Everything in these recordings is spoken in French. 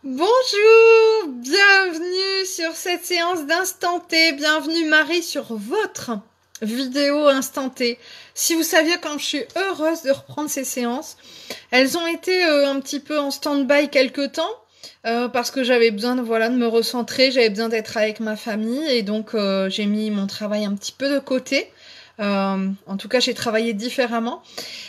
Bonjour, bienvenue sur cette séance d'Instant T, bienvenue Marie sur votre vidéo Instant T. Si vous saviez comme je suis heureuse de reprendre ces séances, elles ont été un petit peu en stand-by quelque temps, parce que j'avais besoin de me recentrer, j'avais besoin d'être avec ma famille et donc j'ai mis mon travail un petit peu de côté. En tout cas, j'ai travaillé différemment.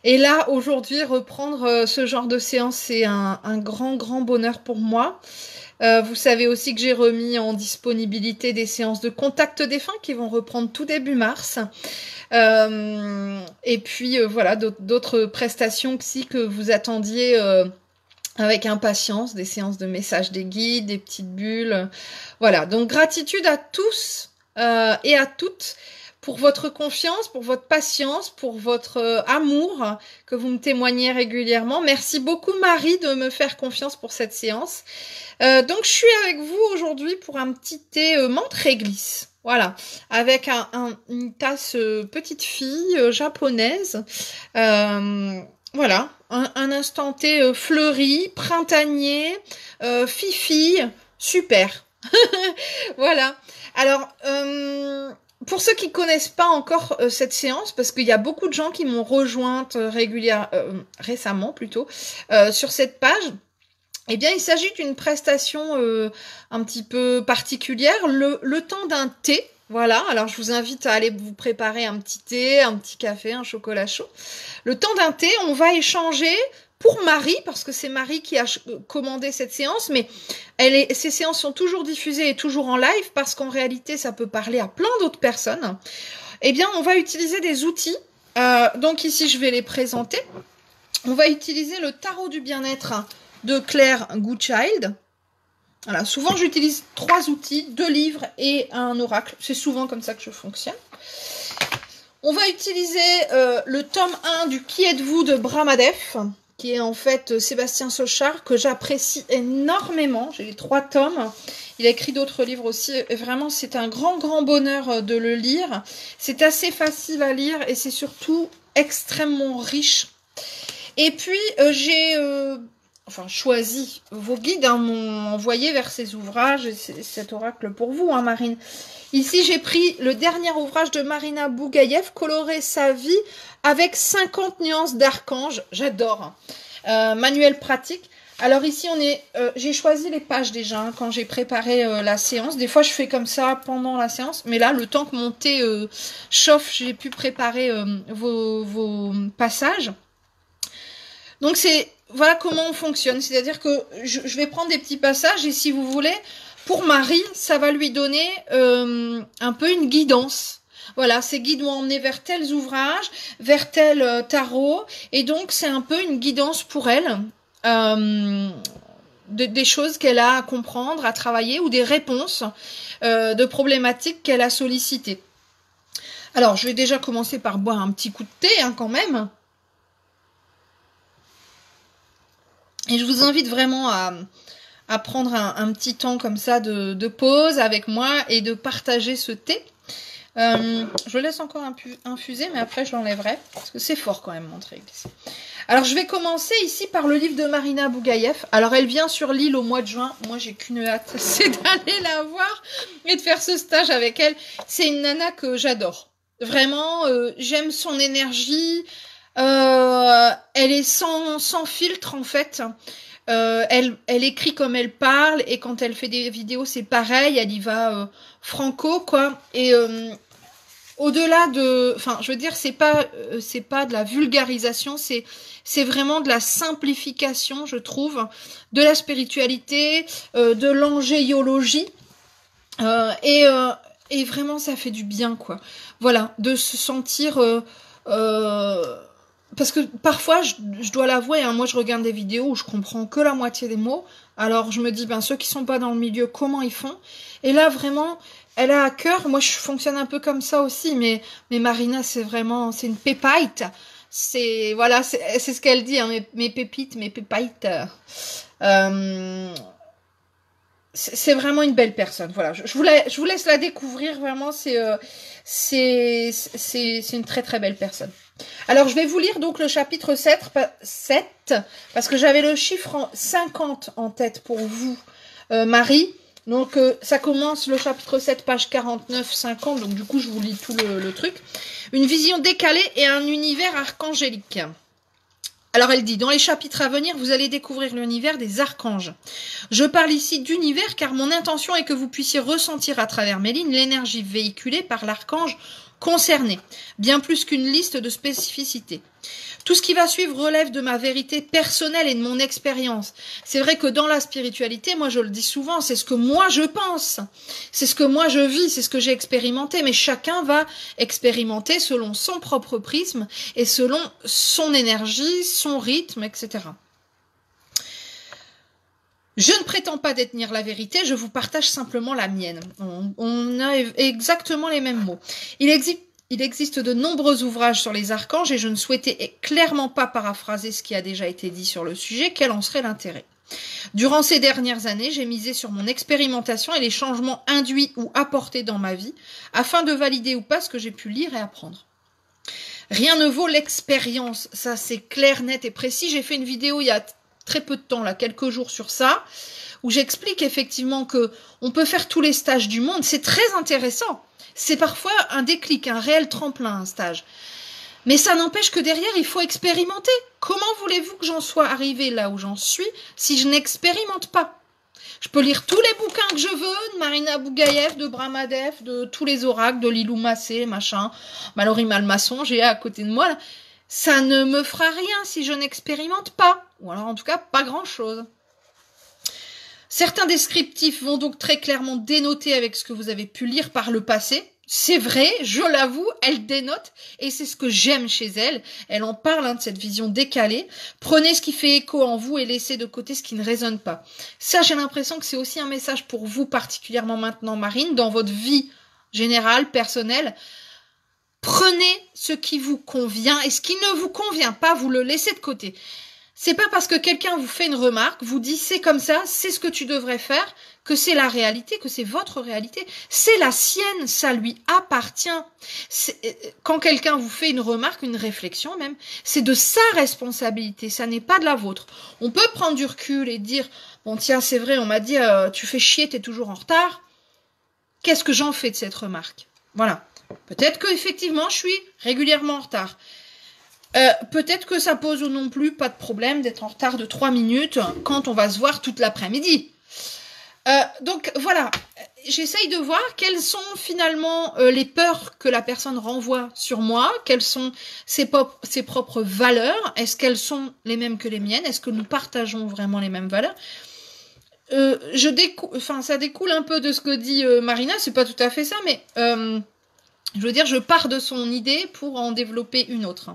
Et là, aujourd'hui, reprendre ce genre de séance, c'est un grand bonheur pour moi. Vous savez aussi que j'ai remis en disponibilité des séances de contact défunt qui vont reprendre tout début mars. Et puis, voilà, d'autres prestations aussi que vous attendiez avec impatience, des séances de messages des guides, des petites bulles. Voilà, donc gratitude à tous et à toutes pour votre confiance, pour votre patience, pour votre amour que vous me témoignez régulièrement. Merci beaucoup Marie de me faire confiance pour cette séance. Donc je suis avec vous aujourd'hui pour un petit thé menthe réglisse. Voilà, avec une tasse petite fille japonaise. Voilà, un instant thé fleuri, printanier, fifi, super. Voilà. Alors, pour ceux qui connaissent pas encore cette séance, parce qu'il y a beaucoup de gens qui m'ont rejointe récemment plutôt, sur cette page, eh bien, il s'agit d'une prestation un petit peu particulière, le temps d'un thé. Voilà, alors je vous invite à aller vous préparer un petit thé, un petit café, un chocolat chaud. Le temps d'un thé, on va échanger pour Marie, parce que c'est Marie qui a commandé cette séance, mais ces séances sont toujours diffusées et toujours en live, parce qu'en réalité, ça peut parler à plein d'autres personnes. Eh bien, on va utiliser des outils. Donc ici, je vais les présenter. On va utiliser le tarot du bien-être de Claire Goodchild. Voilà, souvent, j'utilise 3 outils, 2 livres et un oracle. C'est souvent comme ça que je fonctionne. On va utiliser le tome 1 du Qui êtes-vous de Brahmadev, qui est en fait Sébastien Sochard, que j'apprécie énormément. J'ai les 3 tomes. Il a écrit d'autres livres aussi. Et vraiment, c'est un grand bonheur de le lire. C'est assez facile à lire et c'est surtout extrêmement riche. Et puis, j'ai choisi vos guides, m'ont envoyé vers ces ouvrages et cet oracle pour vous, Marine. Ici, j'ai pris le dernier ouvrage de Marina Bougaïev, Colorer sa vie avec 50 nuances d'archange. J'adore. Manuel pratique. Alors ici, j'ai choisi les pages déjà quand j'ai préparé la séance. Des fois, je fais comme ça pendant la séance. Mais là, le temps que mon thé chauffe, j'ai pu préparer vos passages. Donc, voilà comment on fonctionne. C'est-à-dire que je vais prendre des petits passages et si vous voulez... Pour Marie, ça va lui donner un peu une guidance. Voilà, ces guides m'ont emmené vers tels ouvrages, vers tel tarot. Et donc, c'est un peu une guidance pour elle. Des choses qu'elle a à comprendre, à travailler, ou des réponses de problématiques qu'elle a sollicitées. Alors, je vais déjà commencer par boire un petit coup de thé, quand même. Et je vous invite vraiment à prendre un petit temps comme ça de pause avec moi et de partager ce thé. Je le laisse encore infuser, mais après je l'enlèverai, parce que c'est fort quand même, mon thé. Alors je vais commencer ici par le livre de Marina Bougaïev. Alors elle vient sur l'île au mois de juin. Moi j'ai qu'une hâte, c'est d'aller la voir et de faire ce stage avec elle. C'est une nana que j'adore. Vraiment, j'aime son énergie. Elle est sans filtre en fait. Elle écrit comme elle parle et quand elle fait des vidéos c'est pareil, elle y va franco quoi. Et au-delà de, je veux dire c'est pas de la vulgarisation, c'est vraiment de la simplification je trouve, de la spiritualité, de l'angéologie et vraiment ça fait du bien quoi. Voilà, de se sentir parce que parfois, je dois l'avouer, moi je regarde des vidéos où je comprends que la moitié des mots. Alors je me dis, ceux qui sont pas dans le milieu, comment ils font? Et là vraiment, elle a à cœur. Moi je fonctionne un peu comme ça aussi, mais Marina c'est une pépite. C'est ce qu'elle dit, mes pépites, mes pépites. C'est vraiment une belle personne. Voilà, je vous laisse la découvrir. Vraiment, c'est une très belle personne. Alors, je vais vous lire donc le chapitre 7 parce que j'avais le chiffre 50 en tête pour vous, Marie. Donc, ça commence le chapitre 7, page 49-50. Donc, du coup, je vous lis tout le truc. Une vision décalée et un univers archangélique. Alors, elle dit, dans les chapitres à venir, vous allez découvrir l'univers des archanges. Je parle ici d'univers car mon intention est que vous puissiez ressentir à travers mes lignes l'énergie véhiculée par l'archange concerné, bien plus qu'une liste de spécificités. Tout ce qui va suivre relève de ma vérité personnelle et de mon expérience. C'est vrai que dans la spiritualité, moi je le dis souvent, c'est ce que moi je pense, c'est ce que moi je vis, c'est ce que j'ai expérimenté, mais chacun va expérimenter selon son propre prisme et selon son énergie, son rythme, etc. Je ne prétends pas détenir la vérité, je vous partage simplement la mienne. On a exactement les mêmes mots. Il existe de nombreux ouvrages sur les archanges et je ne souhaitais clairement pas paraphraser ce qui a déjà été dit sur le sujet, quel en serait l'intérêt. Durant ces dernières années, j'ai misé sur mon expérimentation et les changements induits ou apportés dans ma vie, afin de valider ou pas ce que j'ai pu lire et apprendre. Rien ne vaut l'expérience, ça c'est clair, net et précis. J'ai fait une vidéo il y a très peu de temps, là, quelques jours sur ça, où j'explique effectivement que on peut faire tous les stages du monde. C'est très intéressant. C'est parfois un déclic, un réel tremplin, un stage. Mais ça n'empêche que derrière, il faut expérimenter. Comment voulez-vous que j'en sois arrivée là où j'en suis si je n'expérimente pas? Je peux lire tous les bouquins que je veux, de Marina Bougaïev, de Brahmadev, de tous les oracles, de Lilou Massé, machin, Mallory Malmasson, j'ai à côté de moi, là. Ça ne me fera rien si je n'expérimente pas. Ou alors en tout cas, pas grand-chose. Certains descriptifs vont donc très clairement dénoter avec ce que vous avez pu lire par le passé. C'est vrai, je l'avoue, elle dénote et c'est ce que j'aime chez elle. Elle en parle de cette vision décalée. Prenez ce qui fait écho en vous et laissez de côté ce qui ne résonne pas. Ça, j'ai l'impression que c'est aussi un message pour vous particulièrement maintenant, Marine, dans votre vie générale, personnelle. Prenez ce qui vous convient et ce qui ne vous convient pas, vous le laissez de côté. C'est pas parce que quelqu'un vous fait une remarque, vous dit c'est comme ça, c'est ce que tu devrais faire, que c'est la réalité, que c'est votre réalité. C'est la sienne, ça lui appartient. Quand quelqu'un vous fait une remarque, une réflexion même, c'est de sa responsabilité, ça n'est pas de la vôtre. On peut prendre du recul et dire, bon tiens c'est vrai, on m'a dit tu fais chier, t'es toujours en retard. Qu'est-ce que j'en fais de cette remarque? Voilà. Peut-être que effectivement je suis régulièrement en retard. Peut-être que ça pose non plus pas de problème d'être en retard de 3 minutes quand on va se voir toute l'après-midi. Donc voilà, j'essaye de voir quelles sont finalement les peurs que la personne renvoie sur moi, quelles sont ses propres valeurs, est-ce qu'elles sont les mêmes que les miennes, est-ce que nous partageons vraiment les mêmes valeurs. Ça découle un peu de ce que dit Marina, c'est pas tout à fait ça, mais je veux dire, je pars de son idée pour en développer une autre.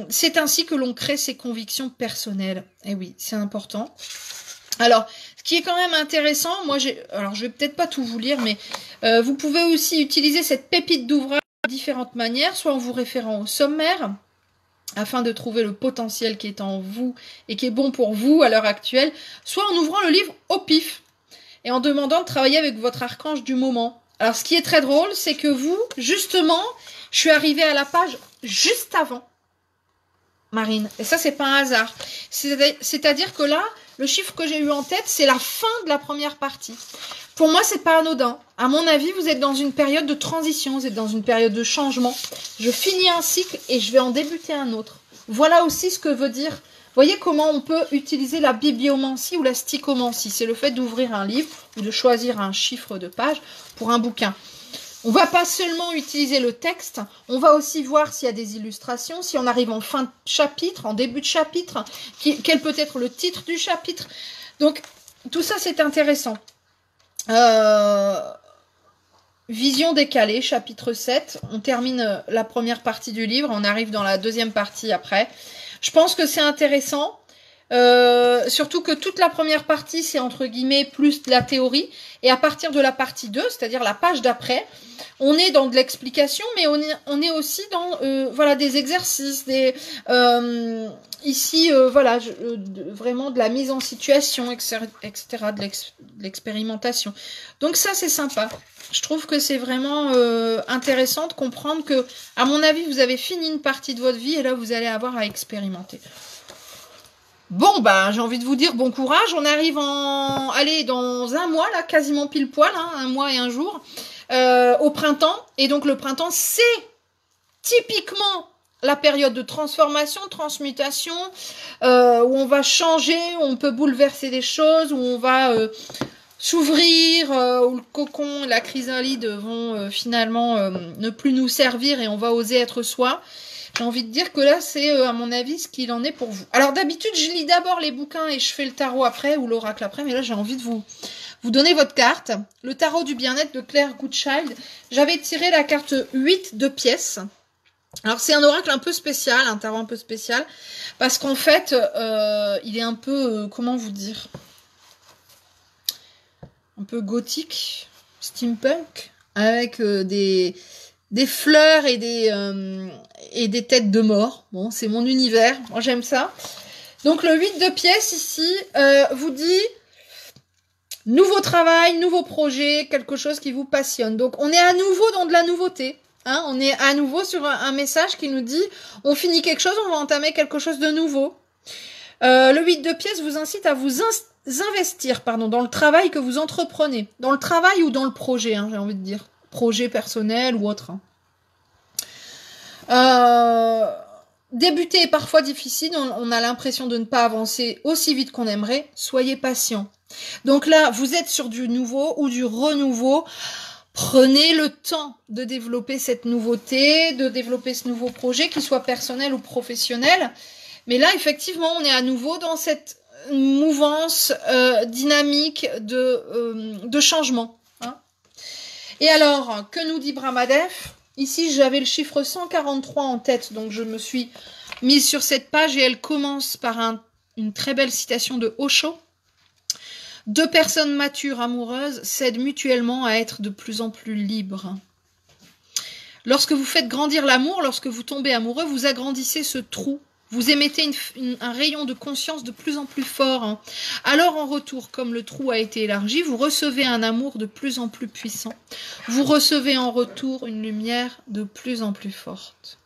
C'est ainsi que l'on crée ses convictions personnelles. Et oui, c'est important. Alors, ce qui est quand même intéressant, alors je vais peut-être pas tout vous lire, mais vous pouvez aussi utiliser cette pépite d'ouvrage de différentes manières, soit en vous référant au sommaire, afin de trouver le potentiel qui est en vous et qui est bon pour vous à l'heure actuelle, soit en ouvrant le livre au pif et en demandant de travailler avec votre archange du moment. Alors, ce qui est très drôle, c'est que vous, justement, je suis arrivée à la page juste avant, Marine. Et ça, c'est pas un hasard. C'est-à-dire que là, le chiffre que j'ai eu en tête, c'est la fin de la première partie. Pour moi, c'est pas anodin. À mon avis, vous êtes dans une période de transition, vous êtes dans une période de changement. Je finis un cycle et je vais en débuter un autre. Voilà aussi ce que veut dire. Voyez comment on peut utiliser la bibliomancie ou la stichomancie. C'est le fait d'ouvrir un livre ou de choisir un chiffre de page pour un bouquin. On va pas seulement utiliser le texte, on va aussi voir s'il y a des illustrations, si on arrive en fin de chapitre, en début de chapitre, quel peut être le titre du chapitre. Donc, tout ça, c'est intéressant. Vision décalée, chapitre 7. On termine la première partie du livre, on arrive dans la deuxième partie après. Je pense que c'est intéressant. Surtout que toute la première partie, c'est entre guillemets plus de la théorie. Et à partir de la partie 2, c'est-à-dire la page d'après, on est dans de l'explication, mais on est aussi dans voilà, des exercices, ici, voilà, vraiment de la mise en situation, etc., de l'expérimentation. Donc ça, c'est sympa. Je trouve que c'est vraiment intéressant de comprendre que, à mon avis, vous avez fini une partie de votre vie et là, vous allez avoir à expérimenter. Bon, bah, j'ai envie de vous dire bon courage. On arrive allez, dans un mois, là, quasiment pile poil, hein, un mois et un jour, au printemps. Et donc, le printemps, c'est typiquement la période de transformation, transmutation, où on va changer, où on peut bouleverser des choses, où on va s'ouvrir, où le cocon et la chrysalide vont finalement ne plus nous servir et on va oser être soi. J'ai envie de dire que là, c'est à mon avis ce qu'il en est pour vous. Alors d'habitude, je lis d'abord les bouquins et je fais le tarot après ou l'oracle après, mais là j'ai envie de vous donner votre carte. Le tarot du bien-être de Claire Goodchild. J'avais tiré la carte 8 de pièces. Alors c'est un oracle un peu spécial, un tarot un peu spécial, parce qu'en fait, il est un peu, comment vous dire, un peu gothique, steampunk, avec des fleurs et des têtes de mort. Bon, c'est mon univers, moi j'aime ça. Donc le 8 de pièces ici vous dit nouveau travail, nouveau projet, quelque chose qui vous passionne. Donc on est à nouveau dans de la nouveauté. Hein, on est à nouveau sur un message qui nous dit on finit quelque chose, on va entamer quelque chose de nouveau. Le 8 de pièces vous incite à vous investir dans le travail que vous entreprenez. Dans le travail ou dans le projet, hein, j'ai envie de dire. Projet personnel ou autre. Débuter est parfois difficile, on a l'impression de ne pas avancer aussi vite qu'on aimerait. Soyez patient. Donc là, vous êtes sur du nouveau ou du renouveau. Prenez le temps de développer cette nouveauté, de développer ce nouveau projet, qu'il soit personnel ou professionnel. Mais là, effectivement, on est à nouveau dans cette mouvance dynamique de changement. Hein. Et alors, que nous dit Brahmadev ? Ici, j'avais le chiffre 143 en tête, donc je me suis mise sur cette page et elle commence par une très belle citation de Osho. Deux personnes matures amoureuses s'aident mutuellement à être de plus en plus libres. Lorsque vous faites grandir l'amour, lorsque vous tombez amoureux, vous agrandissez ce trou. Vous émettez un rayon de conscience de plus en plus fort. Hein. Alors en retour, comme le trou a été élargi, vous recevez un amour de plus en plus puissant. Vous recevez en retour une lumière de plus en plus forte.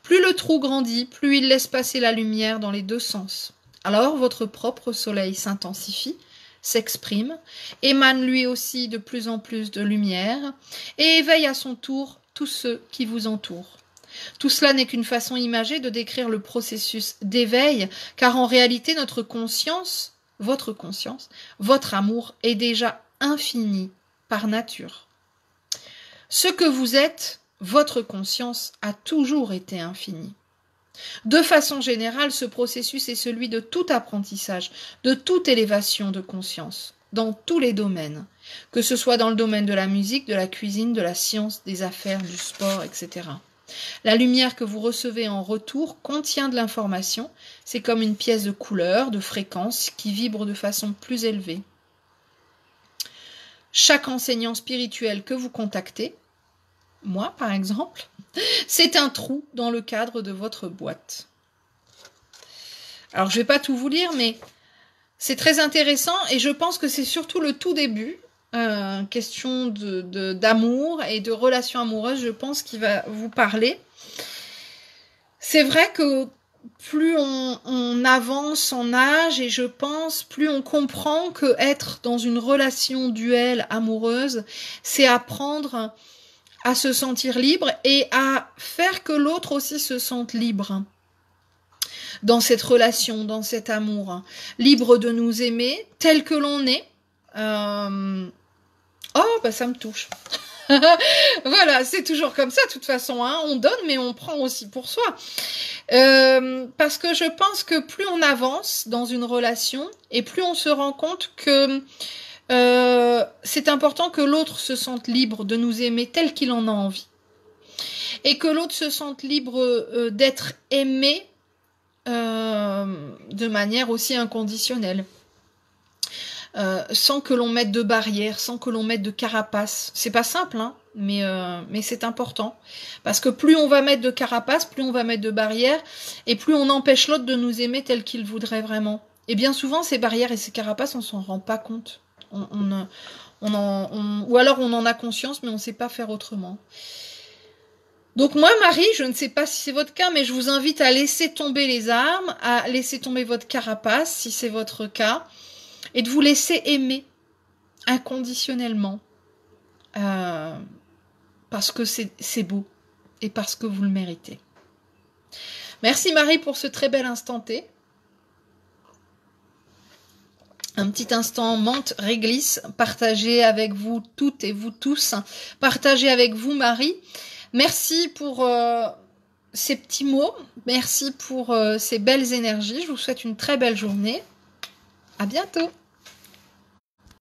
Plus le trou grandit, plus il laisse passer la lumière dans les deux sens. Alors votre propre soleil s'intensifie, s'exprime, émane lui aussi de plus en plus de lumière et éveille à son tour tous ceux qui vous entourent. Tout cela n'est qu'une façon imagée de décrire le processus d'éveil, car en réalité notre conscience, votre amour est déjà infini par nature. Ce que vous êtes, votre conscience a toujours été infinie. De façon générale, ce processus est celui de tout apprentissage, de toute élévation de conscience, dans tous les domaines, que ce soit dans le domaine de la musique, de la cuisine, de la science, des affaires, du sport, etc. La lumière que vous recevez en retour contient de l'information, c'est comme une pièce de couleur, de fréquence, qui vibre de façon plus élevée. Chaque enseignant spirituel que vous contactez, moi par exemple, c'est un trou dans le cadre de votre boîte. Alors je ne vais pas tout vous lire, mais c'est très intéressant et je pense que c'est surtout le tout début, question d'amour et de relations amoureuses, je pense qu'il va vous parler. C'est vrai que plus on avance en âge et je pense, plus on comprend que être dans une relation duelle amoureuse, c'est apprendre à se sentir libre et à faire que l'autre aussi se sente libre dans cette relation, dans cet amour. Libre de nous aimer tel que l'on est. Oh, bah ça me touche. Voilà, c'est toujours comme ça de toute façon. Hein. On donne, mais on prend aussi pour soi. Parce que je pense que plus on avance dans une relation et plus on se rend compte que c'est important que l'autre se sente libre de nous aimer tel qu'il en a envie. Et que l'autre se sente libre d'être aimé de manière aussi inconditionnelle. Sans que l'on mette de barrières, sans que l'on mette de carapace. C'est pas simple, hein, mais c'est important. Parce que plus on va mettre de carapace, plus on va mettre de barrières, et plus on empêche l'autre de nous aimer tel qu'il voudrait vraiment. Et bien souvent, ces barrières et ces carapaces, on s'en rend pas compte. Ou alors on en a conscience, mais on sait pas faire autrement. Donc moi, Marie, je ne sais pas si c'est votre cas, mais je vous invite à laisser tomber les armes, à laisser tomber votre carapace, si c'est votre cas, et de vous laisser aimer inconditionnellement. Parce que c'est beau, et parce que vous le méritez. Merci Marie pour ce très bel instant T. Un petit instant menthe réglisse, partagé avec vous toutes et vous tous, partagé avec vous Marie. Merci pour ces petits mots, merci pour ces belles énergies. Je vous souhaite une très belle journée. À bientôt.